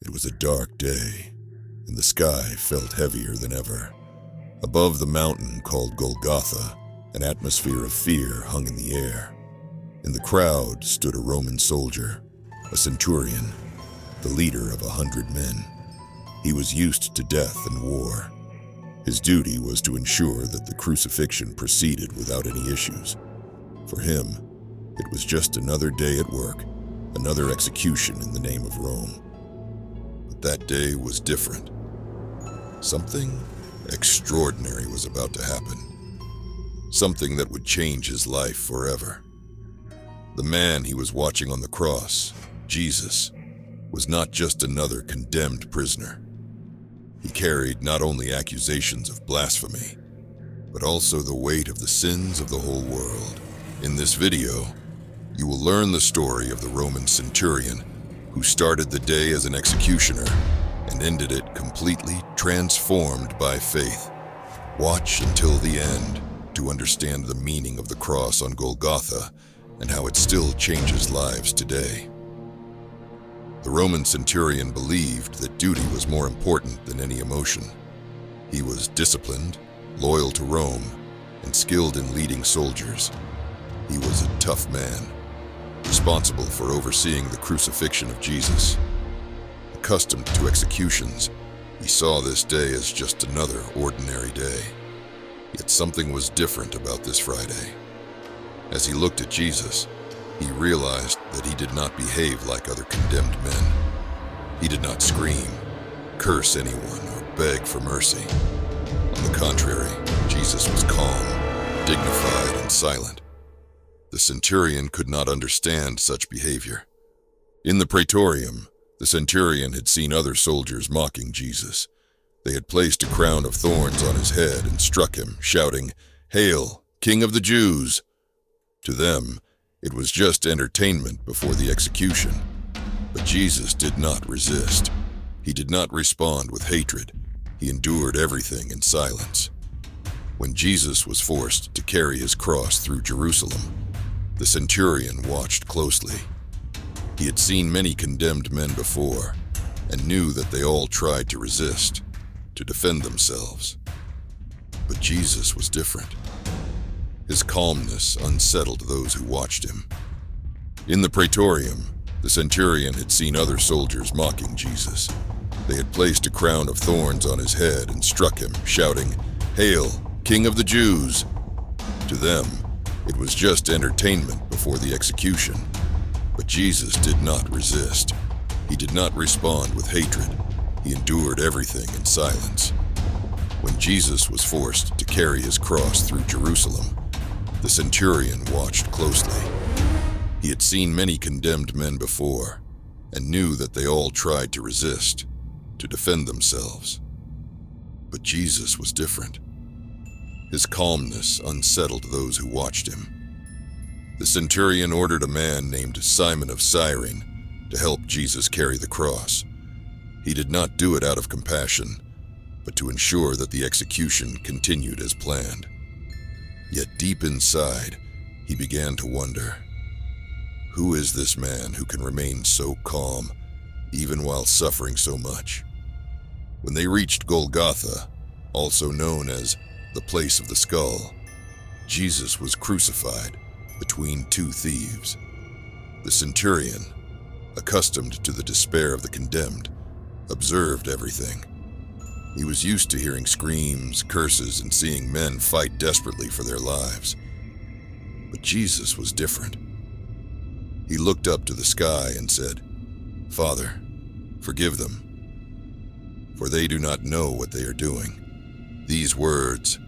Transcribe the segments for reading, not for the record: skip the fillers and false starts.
It was a dark day, and the sky felt heavier than ever. Above the mountain called Golgotha, an atmosphere of fear hung in the air. In the crowd stood a Roman soldier, a centurion, the leader of 100 men. He was used to death and war. His duty was to ensure that the crucifixion proceeded without any issues. For him, it was just another day at work, another execution in the name of Rome. But that day was different. Something extraordinary was about to happen. Something that would change his life forever. The man he was watching on the cross, Jesus, was not just another condemned prisoner. He carried not only accusations of blasphemy, but also the weight of the sins of the whole world. In this video, you will learn the story of the Roman centurion who started the day as an executioner and ended it completely transformed by faith. Watch until the end to understand the meaning of the cross on Golgotha and how it still changes lives today. The Roman centurion believed that duty was more important than any emotion. He was disciplined, loyal to Rome, and skilled in leading soldiers. He was a tough man, responsible for overseeing the crucifixion of Jesus. Accustomed to executions, he saw this day as just another ordinary day. Yet something was different about this Friday. As he looked at Jesus, he realized that he did not behave like other condemned men. He did not scream, curse anyone, or beg for mercy. On the contrary, Jesus was calm, dignified, and silent. The centurion could not understand such behavior. In the praetorium, the centurion had seen other soldiers mocking Jesus. They had placed a crown of thorns on his head and struck him, shouting, "Hail, King of the Jews!" To them, it was just entertainment before the execution. But Jesus did not resist. He did not respond with hatred. He endured everything in silence. When Jesus was forced to carry his cross through Jerusalem, the centurion watched closely. He had seen many condemned men before and knew that they all tried to resist, to defend themselves. But Jesus was different. His calmness unsettled those who watched him. In the praetorium, the centurion had seen other soldiers mocking Jesus. They had placed a crown of thorns on his head and struck him, shouting, "Hail, King of the Jews!" To them, it was just entertainment before the execution. But Jesus did not resist. He did not respond with hatred. He endured everything in silence. When Jesus was forced to carry his cross through Jerusalem, the centurion watched closely. He had seen many condemned men before and knew that they all tried to resist, to defend themselves. But Jesus was different. His calmness unsettled those who watched him. The centurion ordered a man named Simon of Cyrene to help Jesus carry the cross. He did not do it out of compassion, but to ensure that the execution continued as planned. Yet deep inside, he began to wonder, who is this man who can remain so calm, even while suffering so much? When they reached Golgotha, also known as the place of the skull, Jesus was crucified between two thieves. The centurion, accustomed to the despair of the condemned, observed everything. He was used to hearing screams, curses, and seeing men fight desperately for their lives. But Jesus was different. He looked up to the sky and said, "Father, forgive them, for they do not know what they are doing." These words,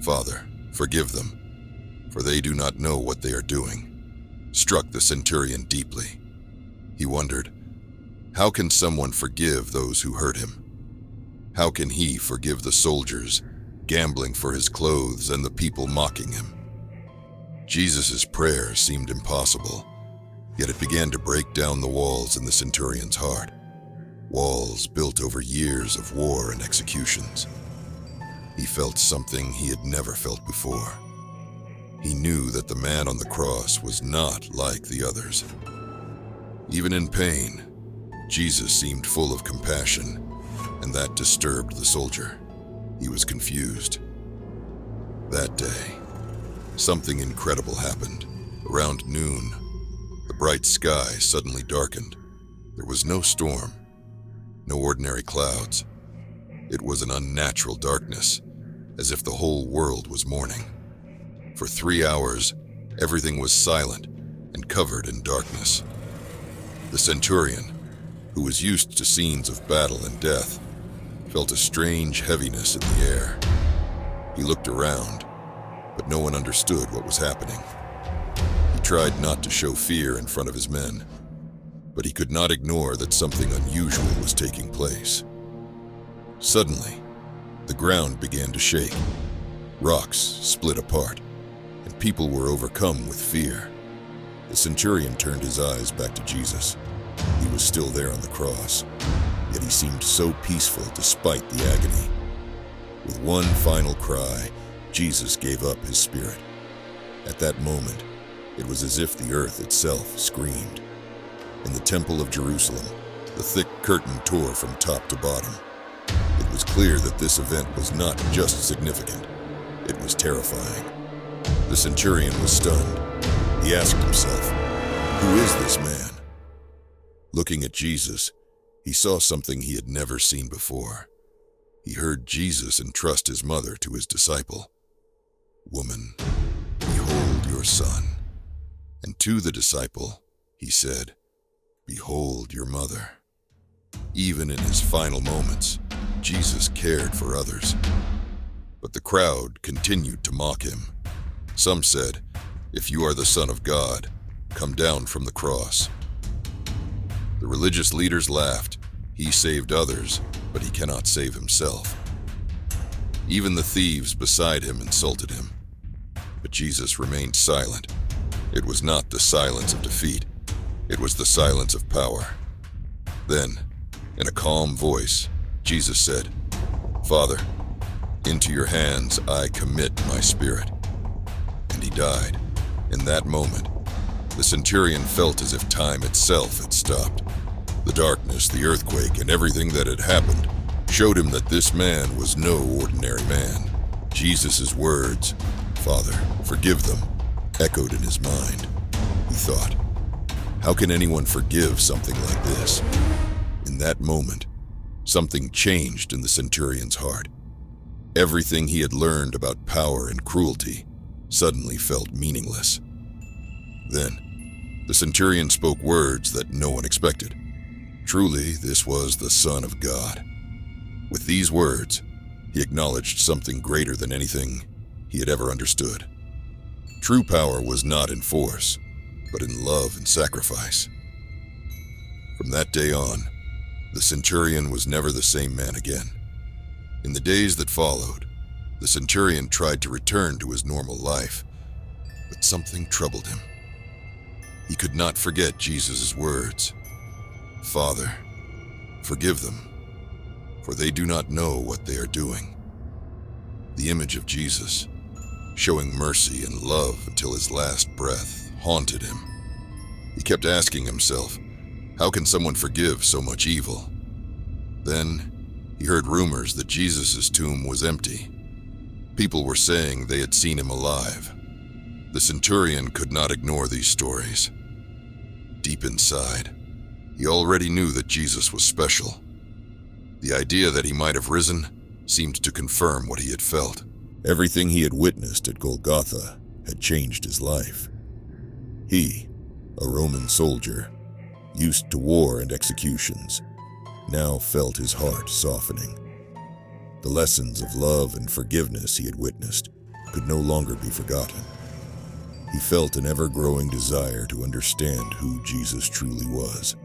"Father, forgive them, for they do not know what they are doing," struck the centurion deeply. He wondered, how can someone forgive those who hurt him? How can he forgive the soldiers gambling for his clothes and the people mocking him? Jesus' prayer seemed impossible, yet it began to break down the walls in the centurion's heart. Walls built over years of war and executions. He felt something he had never felt before. He knew that the man on the cross was not like the others. Even in pain, Jesus seemed full of compassion, and that disturbed the soldier. He was confused. That day, something incredible happened. Around noon, the bright sky suddenly darkened. There was no storm, no ordinary clouds. It was an unnatural darkness, as if the whole world was mourning. For 3 hours, everything was silent and covered in darkness. The Centurion, who was used to scenes of battle and death, felt a strange heaviness in the air. He looked around, but no one understood what was happening. He tried not to show fear in front of his men, but he could not ignore that something unusual was taking place. Suddenly, the ground began to shake. Rocks split apart, and people were overcome with fear. The Centurion turned his eyes back to Jesus. He was still there on the cross, yet he seemed so peaceful despite the agony. With one final cry, Jesus gave up his spirit. At that moment, it was as if the earth itself screamed. In the Temple of Jerusalem, the thick curtain tore from top to bottom. It was clear that this event was not just significant, it was terrifying. The Centurion was stunned. He asked himself, "Who is this man?" Looking at Jesus, he saw something he had never seen before. He heard Jesus entrust his mother to his disciple. "Woman, behold your son." And to the disciple, he said, "Behold your mother." Even in his final moments, Jesus cared for others. But the crowd continued to mock him. Some said, "If you are the Son of God, come down from the cross." The religious leaders laughed. He saved others, but he cannot save himself. Even the thieves beside him insulted him. But Jesus remained silent. It was not the silence of defeat. It was the silence of power. Then, in a calm voice, Jesus said, "Father, into your hands I commit my spirit." And he died. In that moment, the Centurion felt as if time itself had stopped. The darkness, the earthquake, and everything that had happened showed him that this man was no ordinary man. Jesus' words, "Father, forgive them," echoed in his mind. He thought, how can anyone forgive something like this? In that moment, something changed in the Centurion's heart. Everything he had learned about power and cruelty suddenly felt meaningless. Then, the Centurion spoke words that no one expected. Truly, this was the Son of God. With these words, he acknowledged something greater than anything he had ever understood. True power was not in force, but in love and sacrifice. From that day on, the Centurion was never the same man again. In the days that followed, the Centurion tried to return to his normal life, but something troubled him. He could not forget Jesus' words, "Father, forgive them, for they do not know what they are doing." The image of Jesus, showing mercy and love until his last breath, haunted him. He kept asking himself, how can someone forgive so much evil? Then, he heard rumors that Jesus' tomb was empty. People were saying they had seen him alive. The Centurion could not ignore these stories. Deep inside, he already knew that Jesus was special. The idea that he might have risen seemed to confirm what he had felt. Everything he had witnessed at Golgotha had changed his life. He, a Roman soldier, used to war and executions, now felt his heart softening. The lessons of love and forgiveness he had witnessed could no longer be forgotten. He felt an ever-growing desire to understand who Jesus truly was.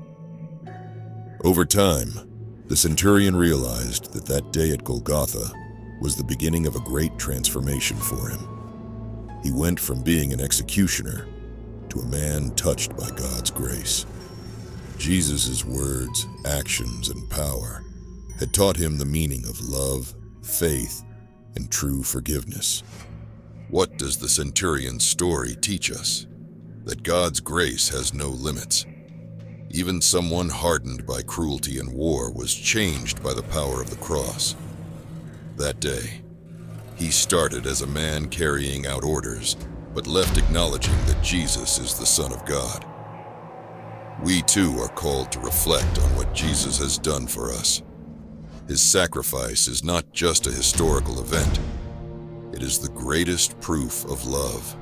Over time, the Centurion realized that that day at Golgotha was the beginning of a great transformation for him. He went from being an executioner to a man touched by God's grace. Jesus' words, actions, and power had taught him the meaning of love, faith, and true forgiveness. What does the Centurion's story teach us? That God's grace has no limits. Even someone hardened by cruelty and war was changed by the power of the cross. That day, he started as a man carrying out orders, but left acknowledging that Jesus is the Son of God. We too are called to reflect on what Jesus has done for us. His sacrifice is not just a historical event. It is the greatest proof of love.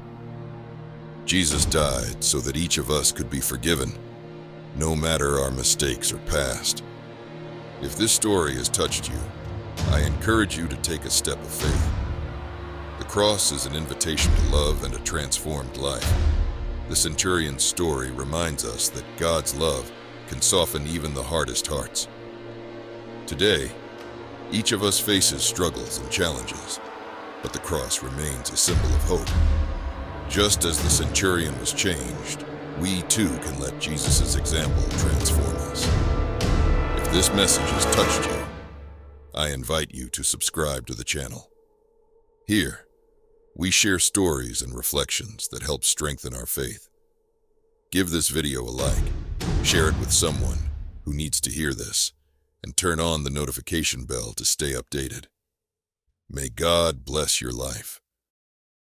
Jesus died so that each of us could be forgiven, no matter our mistakes or past. If this story has touched you, I encourage you to take a step of faith. The cross is an invitation to love and a transformed life. The Centurion's story reminds us that God's love can soften even the hardest hearts. Today, each of us faces struggles and challenges, but the cross remains a symbol of hope. Just as the Centurion was changed, we too can let Jesus' example transform us. If this message has touched you, I invite you to subscribe to the channel. Here, we share stories and reflections that help strengthen our faith. Give this video a like, share it with someone who needs to hear this, and turn on the notification bell to stay updated. May God bless your life.